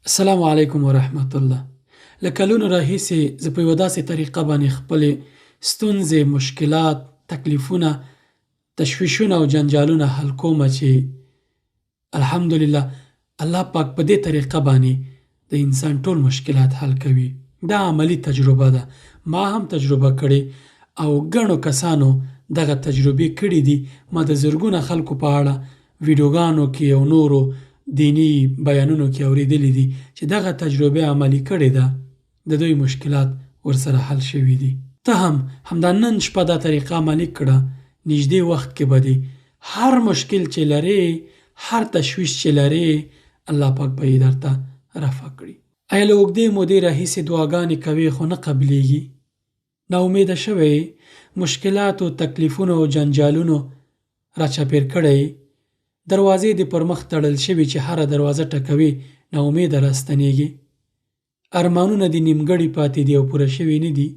السلام علیکم ورحمت الله. له کلونو راهیسې زه په یوه داسې طریقه باندې خپلې ستونزې، مشکلات، تکلیفونه، تشویشونه او جنجالونه حل کومه چې الحمدلله الله پاک په دې طریقه باندې د انسان ټول مشکلات حل کوي. دا عملي تجربه ده. ما هم تجربه کړې او ګڼو کسانو دغه تجربې کړي دي. ما د زرګونه خلکو په اړه ویډیوګانو کې او نورو دینی بیانونو کې اورېدلي دي چې دغه تجربه عملي کړې ده، د دوی مشکلات ورسره حل شوي دي. ته هم همدا نن شپه دا طریقه عملي کړه. نږدې وخت کې به دې هر مشکل چې لرې، هر تشویش چې لرې، الله پاک به یې درته رفع کړي. آیا له اوږدې مودې راهیسې دعاګانې کوې خو نه قبلېږي؟ ناامیده شوی، مشکلاتو، تکلیفونو او جنجالونو راچاپېر کړی، دروازې دې پر مخ تړل شوي چې هره دروازه ټکوي، ناامیده راستنېږي. ارمانونه دې نیمګړي پاتې دي او پوره شوي نه دي.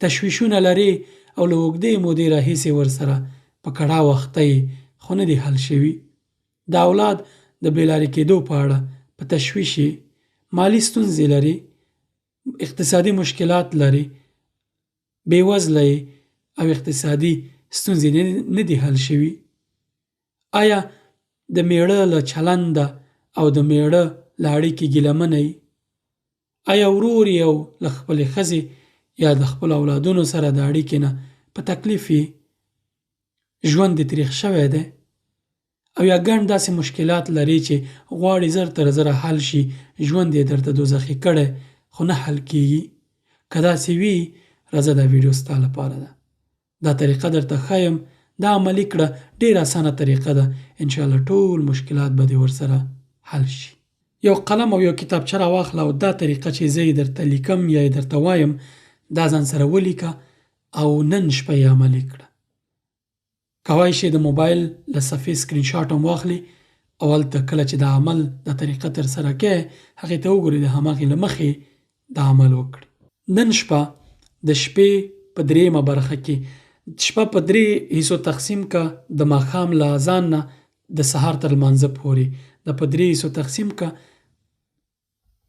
تشویشونه لرې او له اوږدې مودې راهیسې ورسره په کړاو اخته یې خو نه دي حل شوي. د اولاد د بېلارې کېدو په اړه په تشویش یې، مالي ستونزې لرې، اقتصادي مشکلات لرې، بېوزله یې او اقتصادي ستونزې نه دي حل شوي. آیا د میړه له چلنده او د میړه له اړیکې ګیلمنه یې؟ آیا ورور یې او له خپلې ښځې یا د خپلو اولادونو سره د اړیکې نه په تکلیف یې؟ ژوند دې تریخ شوی دی؟ او یا ګڼ داسې مشکلات لري چې غواړي زر تر زره حل شي، ژوند یې درته دوزخي کړی خو نه حل کېږي؟ که داسې وي، راځه دا ویډیو ستا لپاره ده. دا طریقه درته ښایم، دا عملي کړه. ډېره اسانه طریقه ده. انشاءالله ټول مشکلات به دې ورسره حل شي. یو قلم او یو کتابچه راواخله او دا طریقه چې زه یې درته لیکم یا یې درته وایم دا ځان سره ولیکه او نن شپه یې عملي کړه. کوای شي د موبایل له صفحې سکرین شاټ هم واخلي او هلته کله چې د عمل دا طریقه ترسره کوې هغې ته وګورئ، د هماغې له مخې دا عمل وکړي. نن شپه د شپې په درېیمه برخه کې شپه په 3 حصو تقسیم کا. د ماښام له اذان نه د سهار تر لمانځه پورې د په 3 حصو تقسیم کا.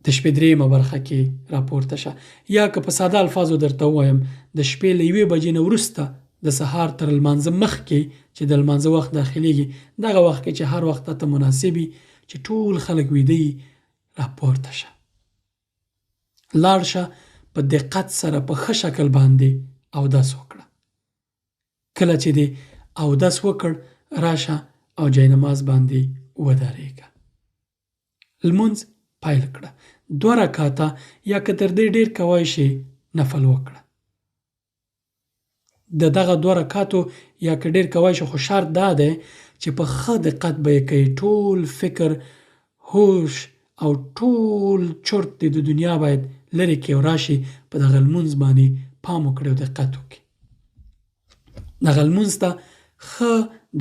د شپې 3مه برخه کې راپورته شه. یا که په ساده الفاظو درته ووایم، د شپې له 1 بجې نه وروسته د سهار تر لمانځه مخکې چې د لمانځه وخت داخلېږي، دغه وخت کې چې هر وخت ته مناسب وي چې ټول خلک ویده وي، راپورته شه. لاړ شه، په دقت سره په ښه شکل باندې اودس وکړه. کله چې دې اودس وکړ، راشه او جاینماز باندې ودرېږه. لمونځ پیل کړه. 2 رکعاته یا که تر دې ډېر کوای شي نفل وکړه. د دغه 2 رکعاتو یا که ډېر کوای شي، خو شرط دا دی چې په ښه دقت به یې کوي. ټول فکر، هوش او ټول چرت د دنیا باید لرې کړي او راشي په دغه لمونځ باندې پام وکړي او دقت وکړي. دغه لمونځ ته ښه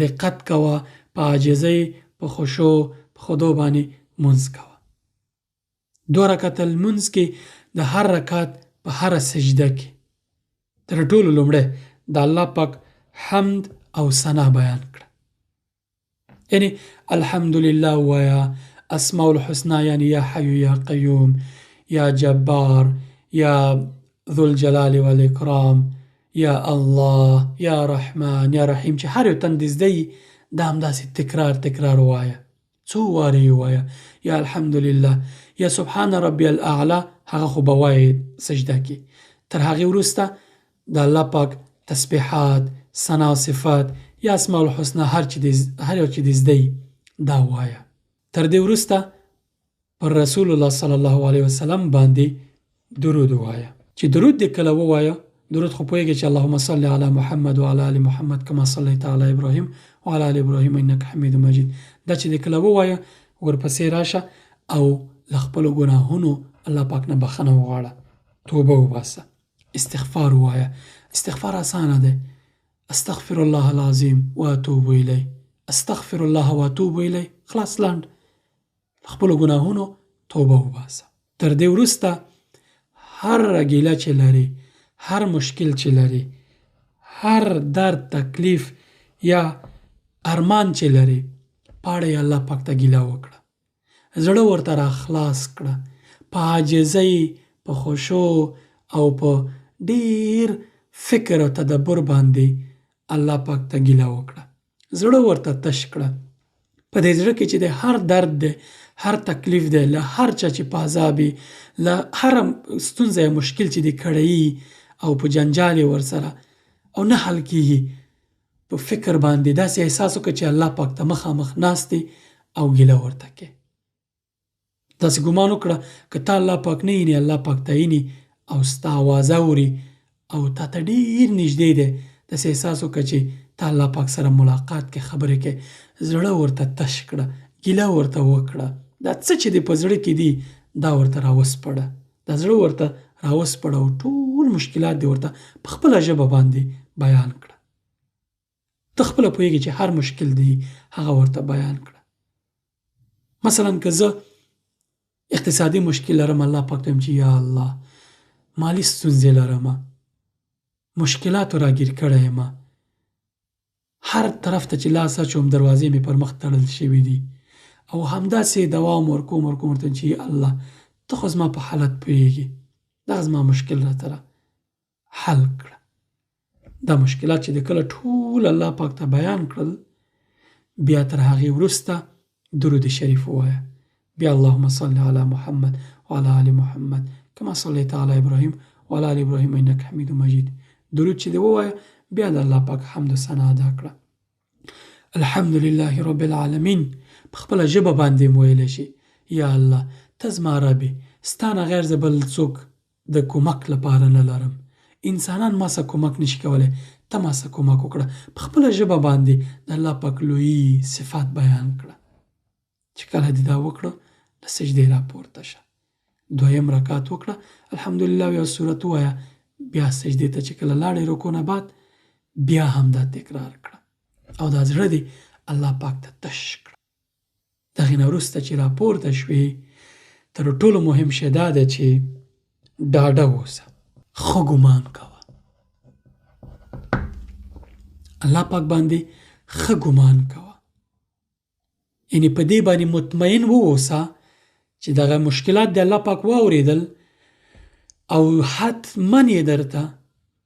دقت کوه، په عاجزۍ، په خشوع، په خضوع باندې مونځ کوه. 2 رکعته لمونځ کې د هر رکعت په هره سجده کې تر ټولو لومړی د الله پاک حمد او ثنا بیان کړه. یعنی الحمدلله وایا، اسماء الحسنا، یعنی یا حی یا قیوم، یا جبار، یا ذو الجلال والاکرام، یا الله، یا رحمان، یا رحیم، چې هر یو تن دې زده یي دا همداسې تکرار وایه. څو وارې یې وایه. یا الحمدلله، یا سبحان ربی الاعلی، هغه خو به وایې سجده کې. تر هغې وروسته د الله پاک تسبیحات، ثنا او صفات یا اسماء الحسنا هر یو چې دې زده یي دا وایه. تر دې وروسته پر رسول الله صلی الله علیه وسلم باندې درود ووایه. چې درود دې کله ووایه، درود خو پوهېږي چې اللهم صل علی محمد وعلى آل محمد کما صلیت علی ابراهیم وعلى آل ابراهیم انک حمید مجید. دا چې دې کله ووایه، ورپسې راشه او له خپلو ګناهونو الله پاک نه بخښنه وغواړه، توبه وباسه، استغفار ووایه. استغفار اسانه دی. استغفر الله العظیم واتوب الیه، استغفر الله واتوب الیه. خلاص لنډ. خپلو ګناهونو توبه وباسه. تر دې وروسته هر ګیله چې لري، هر مشکل چې لري، هر درد، تکلیف یا ارمان چې لري، پاړه یې الله پاک ته ګیله وکړه. زړه ورته را خلاص کړه، په عاجزۍ، په خشوع او په ډیر فکر او تدبر باندې الله پاک ته ګیله وکړه، زړه ورته تش کړه. په دې زړه کې چې د هر درد دی، هر تکلیف دی، له هر چا چې په عذاب وي، له هره ستونزه یا مشکل چې د کړی او په جنجال یې ورسره او نه حل کېږي، په فکر باندې داسې احساس وکړه چې الله پاک ته مخامخ ناست دی او ګیله ورته کوې. داسې ګمان وکړه که تا الله پاک نه ویني، الله پاک ته ویني او ستا اوازه اوري او تا ته ډېر نږدې دی. داسې احساس وکړه چې تا الله پاک سره ملاقات کې خبرې کوې، زړه ورته تش کړه، ګیله ورته وکړه، دا څه چې دې په زړه کې دي دا ورته راوسپړه، دا زړه ورته راوسپړه او ټول مشکلات دې ورته په خپله ژبه باندې بیان کړه. ته خپله پوهېږې چې هر مشکل دی هغه ورته بیان کړه. مثلا که زه اقتصادي مشکل لرم، الله پاک ته وایم چې یا الله مالی ستونزې لرم، مشکلاتو راګیر کړی یم، هر طرف ته چې لاس اچوم دروازې مې پر مخ تړل شوي دي او همداسې دوام ورکوم ورته چې یا الله ته خو زما په حالت پوهېږې، دغه زما مشکل راته حل کړه. دا مشکلات چې د کله ټول الله پاک ته بیان کړل، بیا تر هغې وروسته درود شریف ووایه. بیا اللهم صل علی محمد وعلى آل محمد کما صلیت علی ابراهیم وعلى آل ابراهیم انک حمید مجید. درود چې دی ووایه، بیا د الله پاک حمد و ثنا ادا کړه. الحمدلله رب العالمین په خپله ژبه باندې ویلی شي یا الله ته زما ربې، ستا نه غیر زه بل څوک د کومک لپاره نه لرم، انسانان ما څه کومک نشي کولی، ته ما څه کومک وکړه. په خپله ژبه باندې د الله پاک لویي صفات بیان کړه. چې کله دې دا وکړه له سجدې راپورته شه، دویم رکعت وکړه، الحمدلله یو سورت ووایه، بیا سجدې ته چې کله لاړې رکوع نه بعد بیا هم دا تکرار کړه او دا زړه دې الله پاک ته تش کړه. د هغې نه وروسته چې راپورته شوې، تر ټولو مهم شی دا دی چې ډاډه اوسه، ښه ګمان کوه، الله پاک باندې ښه ګمان کوه، یعنې په دې باندې مطمئن واوسه چې دغه مشکلات د الله پاک واورېدل او حتما یې درته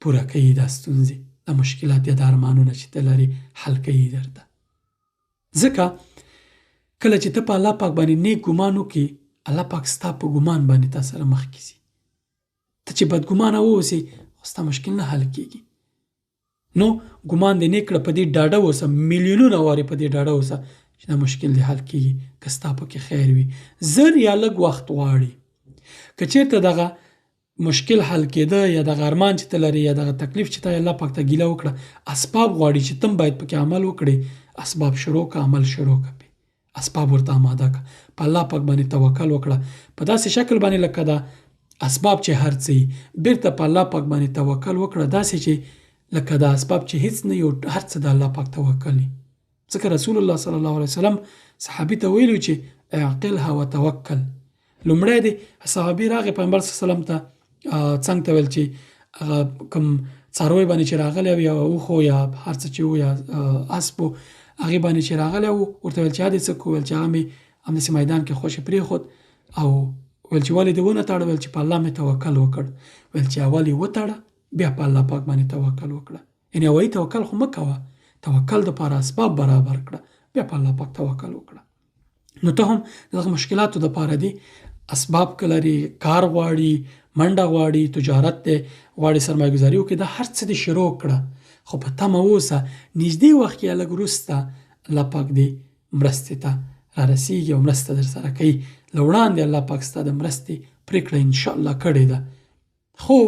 پوره کوي، دا ستونزې، دا مشکلات یا د ارمانونه چې ته لرې حل کوي درته. ځکه کله چې ته په الله پاک باندې نیک ګمان وکړې، الله پاک ستا په ګمان باندې تا سره مخکې ځي. ته چې بدګمانه واوسې خو ستا مشکل نه حل کېږي. نو ګمان دې نیک کړه، په دې ډاډه اوسه، میلیونونه وارې په دې ډاډه اوسه چې دا مشکل دې حل کېږي که ستا پکې خیر وي. زر یا لږ وخت غواړي. که چېرته دغه مشکل حل کېده یا دغه ارمان چې ته لرې یا دغه تکلیف چې ته الله پاک ته ګیله وکړه، اسباب غواړي چې تم باید پکې عمل وکړې، اسباب شروع کړه، عمل شروع کړه، اسباب ورته آماده کړه، په الله پاک باندې توکل وکړه، په داسې شکل باندې لکه دا اسباب چې هر څه یي، بیرته په الله پاک باندې توکل وکړه، داسې چې لکه دا اسباب چې هیڅ نه یو، هر څه د الله پاک توکل وي. ځکه رسول الله صلی الله علیه وسلم صحابي ته ویلو چې اعقلها وتوکل. لومړی دی صحابي راغی پیغمبر صلی الله علیه وسلم ته څنګ ته ویل چې کوم څاروی باندې چې راغلی و یا اوښ یا هر څه چې و یا اسب و، هغې باندې چې راغلی و، ورته ویل چې هغه دې څه کړو؟ ویل چې هغه مې همداسې میدان کې خوشې پرېښود او ویل چې ولې دې ونه تړه؟ ویل چې په الله مې توکل وکړ. ویل چې اول یې وتړه بیا په الله پاک باندې توکل وکړه. یعنې اولي توکل خو مه کوه، توکل دپاره اسباب برابر کړه، بیا په الله پاک توکل وکړه. نو ته هم دغه مشکلاتو دپاره دې اسباب که لري، کار غواړي، منډه غواړي، تجارت دی غواړي، سرمایه ګزاري وکړي، دا هر څه دې شروع کړه، خو په تمه اوسه نږدې وخت کې لږ وروسته الله پاک دې مرستې ته رارسېږي او مرسته در سره کوي. له وړاندې الله پاک ستا د مرستې پرېکړه انشاءالله کړې ده، خو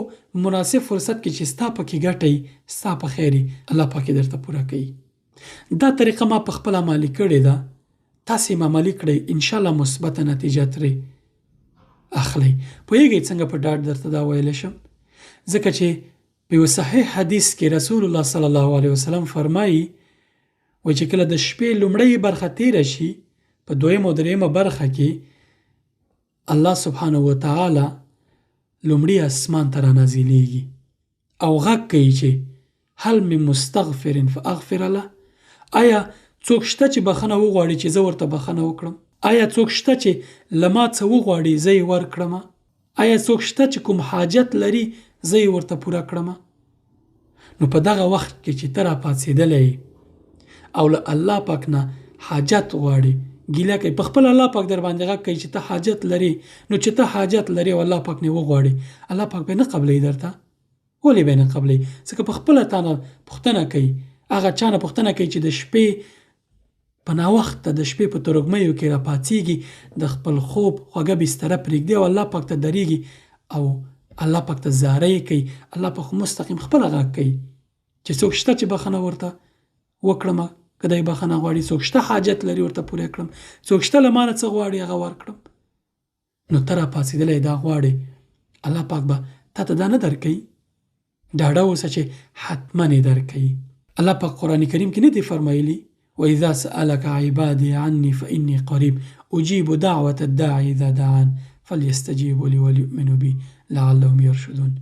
مناسب فرصت کې چې ستا پکې ګټه وي، ستا په خیر وي، الله پاک یې درته پوره کوي. دا طریقه ما په خپله عملي کړې ده، تاسې هم عملي کړئ، انشاءالله مثبته نتیجه ترې اخلئ. پوهېږئ څنګه په ډاډ درته دا ویلی شم؟ ځکه چې په یو صحیح حدیث کې رسول الله صلی الله علیه وسلم فرمایي، وایي چې کله د شپې لومړۍ برخه تیره شي، په دویم او درېیمه برخه کې الله سبحانه وتعالی لومړي اسمان ته رانازلېږي او غږ کوي چې هل من مستغفر فاغفر له، آیا څوک شته چې بخښنه وغواړي چې زه ورته بخښنه وکړم؟ آیا څوک شته چې له ما څه وغواړي زه یې ورکړم؟ آیا څوک شته چې کوم حاجت لري زه یې ورته پوره کړم؟ نو په دغه وخت کې چې ته راپاڅېدلی او له الله پاک نه حاجت غواړي، ګیله کوي، په خپل الله پاک در باندې غږ کوي چې ته حاجت لري، نو چې ته حاجت لري او الله پاک نه وغواړي، الله پاک به نه قبلوي درته. ولې به نه قبلوي؟ ځکه په خپله تا نه پوښتنه کوي، هغه چا نه پوښتنه کوي چې د شپې په ناوخته د شپې په ترږمیو کې راپاڅېږي، د خپل خوب خوږه بستره پرېږدي او الله پاک ته درېږي او الله پاک ته زاری کوي. الله پاک مستقیم خپله غږ کوي چې څوک شته چې بخښنه ورته وکړم، که دی بخښنه غواړي، څوک شته حاجت لري ورته پوره کړم، څوک شته له ما نه څه غواړي هغه ورکړم. نو ته راپاڅېدلی دا غواړې، الله پاک به تا ته دا نه درکوي؟ ډاډه اوسه چې حتما یې درکوي. الله پاک قرآن کریم کې نه دی فرمایلی وَإِذَا سَأَلَكَ عِبَادِي عَنِّي فَإِنِّي قَرِيبٌ أُجِيبُ دَعْوَةَ الدَّاعِ إِذَا دَعَانِ فَلْيَسْتَجِيبُوا لِي وَلْيُؤْمِنُوا بِي لَعَلَّهُم يَرْشُدُونَ.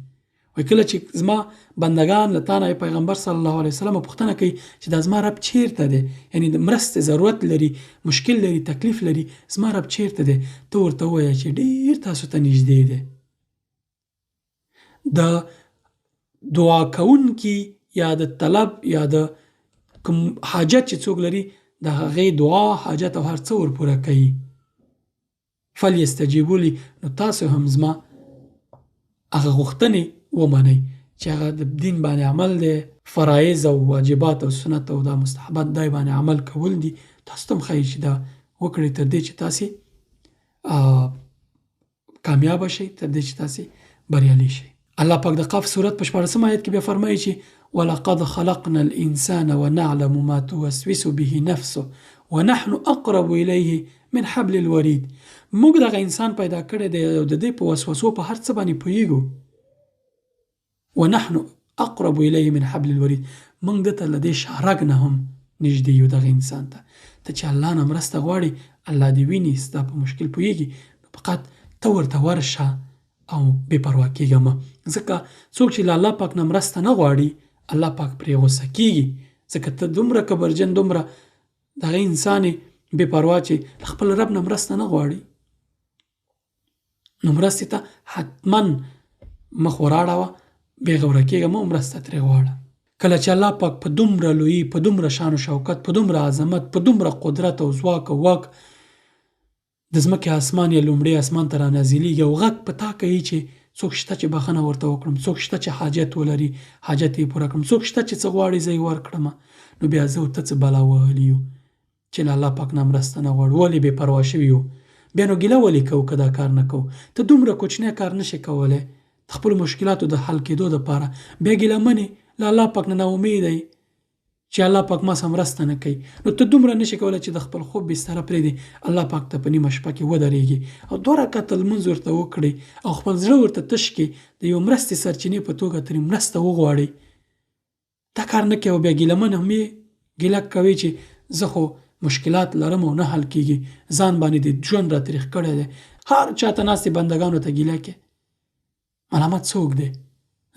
وایي کله چې زما بندگان له تا نه پیغمبر صلی الله علیه وسلم پوښتنه کوي چې دا زما رب چیرته دی، یعنی د مرستې ضرورت لري، مشکل لري، تکلیف لري، زما رب چیرته دی، ته ورته ووایه چې ډېر تاسو ته نږدې دی. د دعا کوونکي یا د طلب یا د کوم حاجت چې څوک لري د هغې دعا حاجت او هر څه ورپوره کوي. فلیستجیبوا لی، نو تاسو هم زما هغه غوښتنې ومنئ چې هغه د دین باندې عمل دی، فرایض او واجبات او سنت او دا مستحبات دای باندې عمل کول دي، تاسو ته هم ښایي چې دا وکړئ تر دې چې تاسې کامیابه شئ، تر دې چې تاسې بریالي شئ. الله پاک د قاف سورت په 14 آیت کې بیا فرمایي چې وَلَقَدْ خَلَقْنَا الْإِنسَانَ وَنَعْلَمُ مَا تُوَسْوِسُ بِهِ نَفْسُهُ وَنَحْنُ أَقْرَبُ إِلَيْهِ مِنْ حَبْلِ الْوَرِيدِ. موږ دغه انسان پیدا کړی دی او د دې په وسوسو په هر څه باندې پوهیږو. ونحن اقرب الیه من حبل الورید، موږ دته له دې شارګ نه هم نږدې یو دغه انسان ته. ته چې الله نه مرسته غواړي، الله دې ویني، ستا په مشکل پوهیږي، نو فقط ته ورته ورشه او بې پروا کېږه مه. ځکه څوک چې له الله پاک نه مرسته نه غواړي، الله پاک پرې غوسه کېږي، ځکه ته دومره کبرجن، دومره دغه انسان بې پروا چې له خپل رب نه مرسته نه غواړي. نو مرستې ته حتما مخ وراړوه، بې غوره کېږه مه، مرسته ترې غواړه. کله چې الله پاک په دومره لویي، په دومره شان و شوکت، په دومره عظمت، په دومره قدرت او ځواک او واک د ځمکې اسمان یا لومړی اسمان ته رانازلېږي او غږ په تا کوي چې څوک شته چې بخښنه ورته وکړم، څوک شته چې حاجت ولري حاجت یې پوره کړم، څوک شته چې څه غواړي زه یې ورکړم. نو بیا زه او ته څه بلا وهلي یو چې له الله پاک نه مرسته نه غواړو، ولې بې پروا شوي یو؟ بیا نو ګیله ولې کوو که دا کار نه کوو؟ ته دومره کوچنی کار نشې کولی د خپلو مشکلاتو د حل کېدو دپاره، بیا ګیله منې له الله پاک نه ناامیده یې چې الله پاک ما سره مرسته نه کوي. نو ته دومره نشې کولی چې د خپل خوب بستره پرېږدې، الله پاک ته په نیمه شپه کې ودرېږي او 2 رکعته لمونځ ورته وکړې او خپل زړه ورته تش کړې، د یو مرستې سرچینې په توګه ترې مرسته وغواړې. دا کار نه کوې او بیا ګیله من هم یې، ګیله کوې چې زه خو مشکلات لرم او نه حل کېږي، ځان باندې د ژوند را تریخ کړی دی، هر چاته ناستې بندګانو ته ګیله کې. ملامت څوک دی؟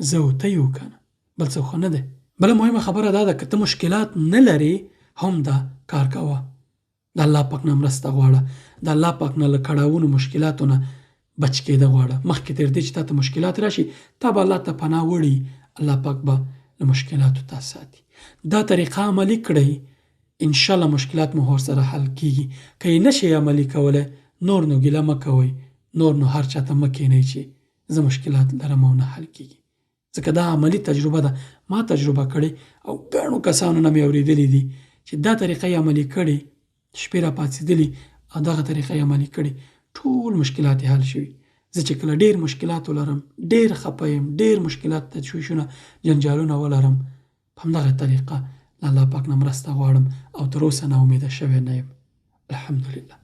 زه او ته یو که نه، بل څوک خو نه دی. بله مهمه خبره دا ده که ته مشکلات نه لرې هم دا کار کوه، د الله پاک نه مرسته غواړه، د الله پاک نه له کړاوونو مشکلاتو نه بچ کېده غواړه. مخکې تر دې چې تا ته مشکلات راشي، تا به الله ته پناه وړي، الله پاک به له مشکلاتو تا ساتي. دا طریقه عملي کړئ، انشاءالله مشکلات مو ورسره حل کېږي. که یې نشئ عملي کولی، نور نو ګیله مه کوئ، نور نو هر چاته مه کښېنئ چې زه مشکلات لرم او نه حل کېږي، ځکه دا عملي تجربه ده. ما تجربه کړې او ګڼو کسانو نه مې اورېدلي دي چې دا طریقه یې عملي کړې، شپې را پاڅېدلي او دغه طریقه یې عملي کړې، ټول مشکلات یې حل شوي. زه چې کله ډېر مشکلات ولرم، ډېر خفه یم، ډېر مشکلات، تشویشونه، جنجالونه ولرم، په همدغه طریقه له الله پاک نه مرسته غواړم او تر اوسه نا امیده شوی نه یم. الحمدلله.